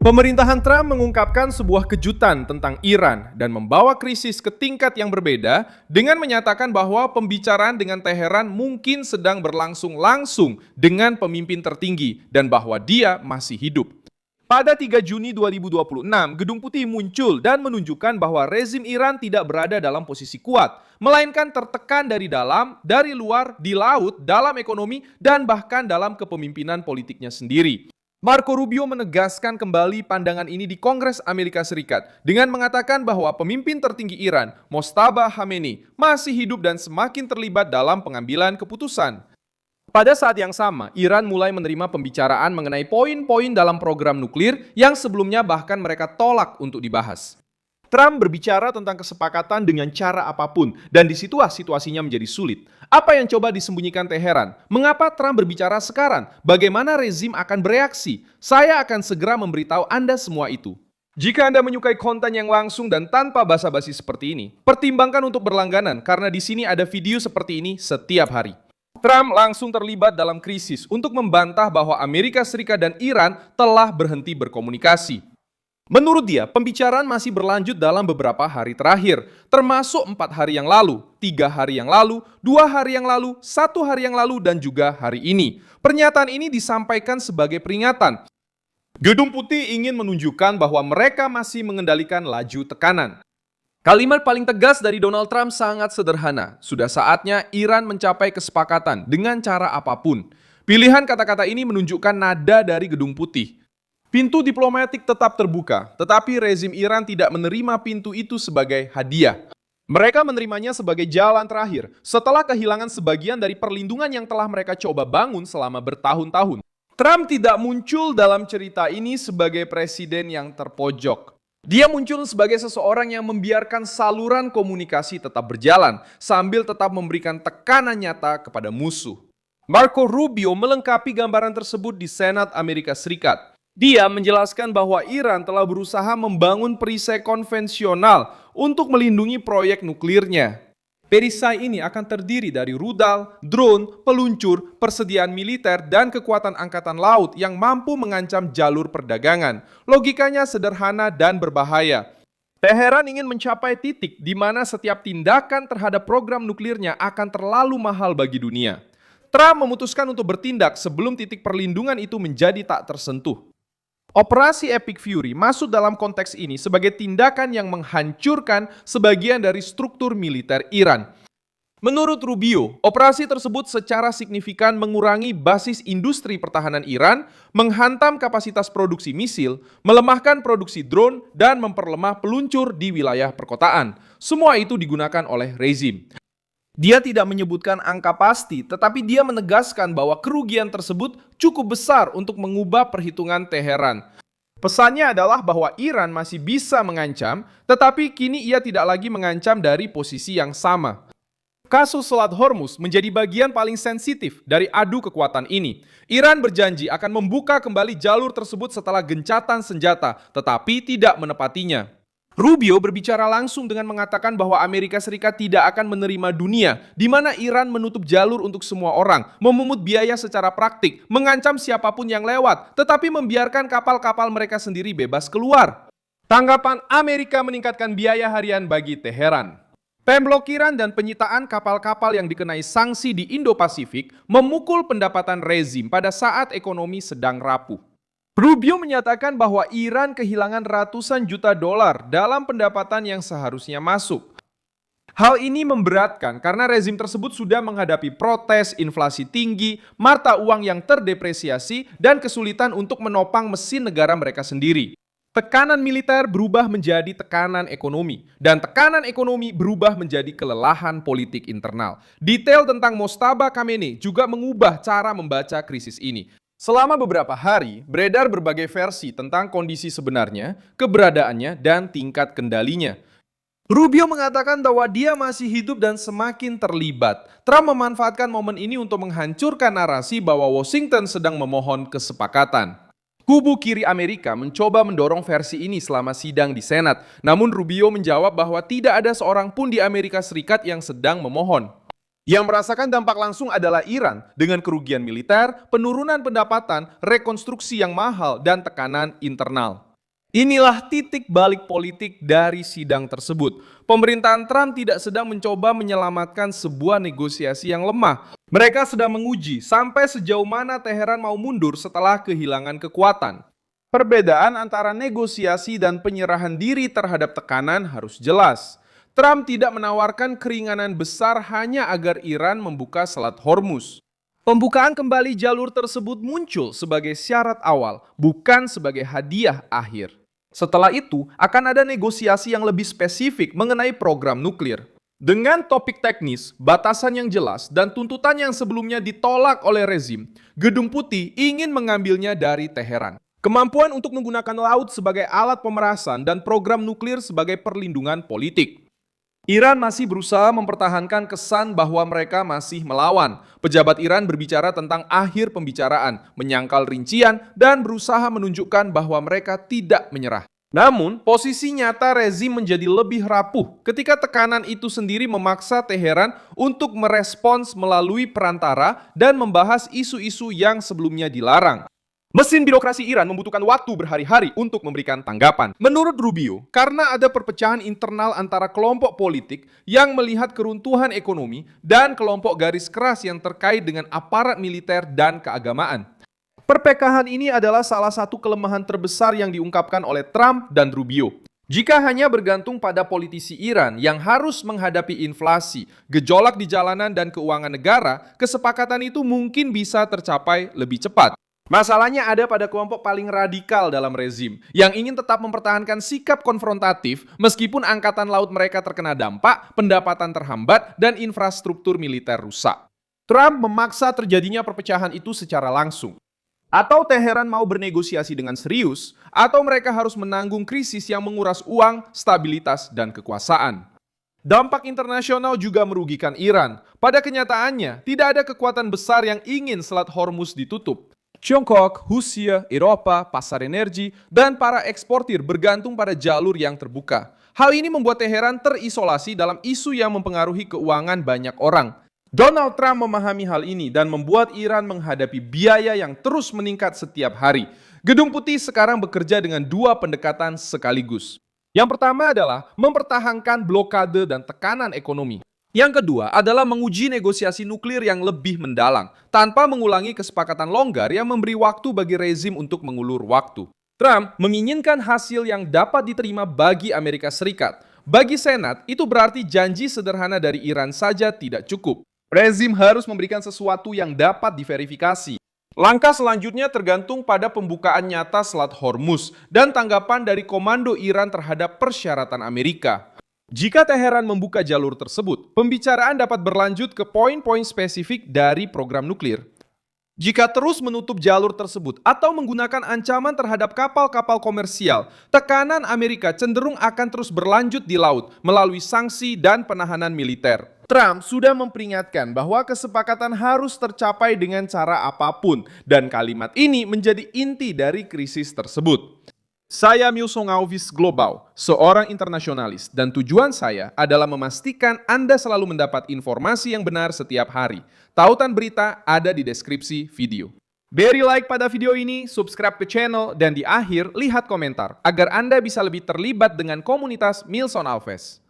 Pemerintahan Trump mengungkapkan sebuah kejutan tentang Iran dan membawa krisis ke tingkat yang berbeda dengan menyatakan bahwa pembicaraan dengan Teheran mungkin sedang berlangsung langsung dengan pemimpin tertinggi dan bahwa dia masih hidup. Pada 3 Juni 2026, Gedung Putih muncul dan menunjukkan bahwa rezim Iran tidak berada dalam posisi kuat, melainkan tertekan dari dalam, dari luar, di laut, dalam ekonomi, dan bahkan dalam kepemimpinan politiknya sendiri. Marco Rubio menegaskan kembali pandangan ini di Kongres Amerika Serikat dengan mengatakan bahwa pemimpin tertinggi Iran, Mojtaba Khamenei, masih hidup dan semakin terlibat dalam pengambilan keputusan. Pada saat yang sama, Iran mulai menerima pembicaraan mengenai poin-poin dalam program nuklir yang sebelumnya bahkan mereka tolak untuk dibahas. Trump berbicara tentang kesepakatan dengan cara apapun, dan disitulah situasinya menjadi sulit. Apa yang coba disembunyikan Teheran? Mengapa Trump berbicara sekarang? Bagaimana rezim akan bereaksi? Saya akan segera memberitahu Anda semua itu. Jika Anda menyukai konten yang langsung dan tanpa basa-basi seperti ini, pertimbangkan untuk berlangganan karena di sini ada video seperti ini setiap hari. Trump langsung terlibat dalam krisis untuk membantah bahwa Amerika Serikat dan Iran telah berhenti berkomunikasi. Menurut dia, pembicaraan masih berlanjut dalam beberapa hari terakhir, termasuk 4 hari yang lalu, 3 hari yang lalu, 2 hari yang lalu, 1 hari yang lalu, dan juga hari ini. Pernyataan ini disampaikan sebagai peringatan. Gedung Putih ingin menunjukkan bahwa mereka masih mengendalikan laju tekanan. Kalimat paling tegas dari Donald Trump sangat sederhana. Sudah saatnya Iran mencapai kesepakatan dengan cara apapun. Pilihan kata-kata ini menunjukkan nada dari Gedung Putih. Pintu diplomatik tetap terbuka, tetapi rezim Iran tidak menerima pintu itu sebagai hadiah. Mereka menerimanya sebagai jalan terakhir, setelah kehilangan sebagian dari perlindungan yang telah mereka coba bangun selama bertahun-tahun. Trump tidak muncul dalam cerita ini sebagai presiden yang terpojok. Dia muncul sebagai seseorang yang membiarkan saluran komunikasi tetap berjalan, sambil tetap memberikan tekanan nyata kepada musuh. Marco Rubio melengkapi gambaran tersebut di Senat Amerika Serikat. Dia menjelaskan bahwa Iran telah berusaha membangun perisai konvensional untuk melindungi proyek nuklirnya. Perisai ini akan terdiri dari rudal, drone, peluncur, persediaan militer, dan kekuatan angkatan laut yang mampu mengancam jalur perdagangan. Logikanya sederhana dan berbahaya. Teheran ingin mencapai titik di mana setiap tindakan terhadap program nuklirnya akan terlalu mahal bagi dunia. Trump memutuskan untuk bertindak sebelum titik perlindungan itu menjadi tak tersentuh. Operasi Epic Fury masuk dalam konteks ini sebagai tindakan yang menghancurkan sebagian dari struktur militer Iran. Menurut Rubio, operasi tersebut secara signifikan mengurangi basis industri pertahanan Iran, menghantam kapasitas produksi misil, melemahkan produksi drone, dan memperlemah peluncur di wilayah perkotaan. Semua itu digunakan oleh rezim. Dia tidak menyebutkan angka pasti, tetapi dia menegaskan bahwa kerugian tersebut cukup besar untuk mengubah perhitungan Teheran. Pesannya adalah bahwa Iran masih bisa mengancam, tetapi kini ia tidak lagi mengancam dari posisi yang sama. Kasus Selat Hormuz menjadi bagian paling sensitif dari adu kekuatan ini. Iran berjanji akan membuka kembali jalur tersebut setelah gencatan senjata, tetapi tidak menepatinya. Rubio berbicara langsung dengan mengatakan bahwa Amerika Serikat tidak akan menerima dunia di mana Iran menutup jalur untuk semua orang, memungut biaya secara praktik, mengancam siapapun yang lewat, tetapi membiarkan kapal-kapal mereka sendiri bebas keluar. Tanggapan Amerika meningkatkan biaya harian bagi Teheran. Pemblokiran dan penyitaan kapal-kapal yang dikenai sanksi di Indo-Pasifik memukul pendapatan rezim pada saat ekonomi sedang rapuh. Rubio menyatakan bahwa Iran kehilangan ratusan juta dolar dalam pendapatan yang seharusnya masuk. Hal ini memberatkan karena rezim tersebut sudah menghadapi protes, inflasi tinggi, mata uang yang terdepresiasi, dan kesulitan untuk menopang mesin negara mereka sendiri. Tekanan militer berubah menjadi tekanan ekonomi, dan tekanan ekonomi berubah menjadi kelelahan politik internal. Detail tentang Mojtaba Khamenei juga mengubah cara membaca krisis ini. Selama beberapa hari, beredar berbagai versi tentang kondisi sebenarnya, keberadaannya, dan tingkat kendalinya. Rubio mengatakan bahwa dia masih hidup dan semakin terlibat. Trump memanfaatkan momen ini untuk menghancurkan narasi bahwa Washington sedang memohon kesepakatan. Kubu kiri Amerika mencoba mendorong versi ini selama sidang di Senat, namun Rubio menjawab bahwa tidak ada seorang pun di Amerika Serikat yang sedang memohon. Yang merasakan dampak langsung adalah Iran dengan kerugian militer, penurunan pendapatan, rekonstruksi yang mahal, dan tekanan internal. Inilah titik balik politik dari sidang tersebut. Pemerintahan Trump tidak sedang mencoba menyelamatkan sebuah negosiasi yang lemah. Mereka sedang menguji sampai sejauh mana Teheran mau mundur setelah kehilangan kekuatan. Perbedaan antara negosiasi dan penyerahan diri terhadap tekanan harus jelas. Trump tidak menawarkan keringanan besar hanya agar Iran membuka Selat Hormuz. Pembukaan kembali jalur tersebut muncul sebagai syarat awal, bukan sebagai hadiah akhir. Setelah itu, akan ada negosiasi yang lebih spesifik mengenai program nuklir. Dengan topik teknis, batasan yang jelas, dan tuntutan yang sebelumnya ditolak oleh rezim, Gedung Putih ingin mengambilnya dari Teheran. Kemampuan untuk menggunakan laut sebagai alat pemerasan dan program nuklir sebagai perlindungan politik. Iran masih berusaha mempertahankan kesan bahwa mereka masih melawan. Pejabat Iran berbicara tentang akhir pembicaraan, menyangkal rincian, dan berusaha menunjukkan bahwa mereka tidak menyerah. Namun, posisi nyata rezim menjadi lebih rapuh ketika tekanan itu sendiri memaksa Teheran untuk merespons melalui perantara dan membahas isu-isu yang sebelumnya dilarang. Mesin birokrasi Iran membutuhkan waktu berhari-hari untuk memberikan tanggapan. Menurut Rubio, karena ada perpecahan internal antara kelompok politik yang melihat keruntuhan ekonomi dan kelompok garis keras yang terkait dengan aparat militer dan keagamaan. Perpecahan ini adalah salah satu kelemahan terbesar yang diungkapkan oleh Trump dan Rubio. Jika hanya bergantung pada politisi Iran yang harus menghadapi inflasi, gejolak di jalanan dan keuangan negara, kesepakatan itu mungkin bisa tercapai lebih cepat. Masalahnya ada pada kelompok paling radikal dalam rezim yang ingin tetap mempertahankan sikap konfrontatif meskipun angkatan laut mereka terkena dampak, pendapatan terhambat, dan infrastruktur militer rusak. Trump memaksa terjadinya perpecahan itu secara langsung. Atau Teheran mau bernegosiasi dengan serius, atau mereka harus menanggung krisis yang menguras uang, stabilitas, dan kekuasaan. Dampak internasional juga merugikan Iran. Pada kenyataannya, tidak ada kekuatan besar yang ingin Selat Hormuz ditutup. Tiongkok, Rusia, Eropa, pasar energi, dan para eksportir bergantung pada jalur yang terbuka. Hal ini membuat Teheran terisolasi dalam isu yang mempengaruhi keuangan banyak orang. Donald Trump memahami hal ini dan membuat Iran menghadapi biaya yang terus meningkat setiap hari. Gedung Putih sekarang bekerja dengan dua pendekatan sekaligus. Yang pertama adalah mempertahankan blokade dan tekanan ekonomi. Yang kedua adalah menguji negosiasi nuklir yang lebih mendalam, tanpa mengulangi kesepakatan longgar yang memberi waktu bagi rezim untuk mengulur waktu. Trump menginginkan hasil yang dapat diterima bagi Amerika Serikat. Bagi Senat, itu berarti janji sederhana dari Iran saja tidak cukup. Rezim harus memberikan sesuatu yang dapat diverifikasi. Langkah selanjutnya tergantung pada pembukaan nyata Selat Hormuz dan tanggapan dari komando Iran terhadap persyaratan Amerika. Jika Teheran membuka jalur tersebut, pembicaraan dapat berlanjut ke poin-poin spesifik dari program nuklir. Jika terus menutup jalur tersebut atau menggunakan ancaman terhadap kapal-kapal komersial, tekanan Amerika cenderung akan terus berlanjut di laut melalui sanksi dan penahanan militer. Trump sudah memperingatkan bahwa kesepakatan harus tercapai dengan cara apapun, dan kalimat ini menjadi inti dari krisis tersebut. Saya Milson Alves Global, seorang internasionalis, dan tujuan saya adalah memastikan Anda selalu mendapat informasi yang benar setiap hari. Tautan berita ada di deskripsi video. Beri like pada video ini, subscribe ke channel, dan di akhir lihat komentar agar Anda bisa lebih terlibat dengan komunitas Milson Alves.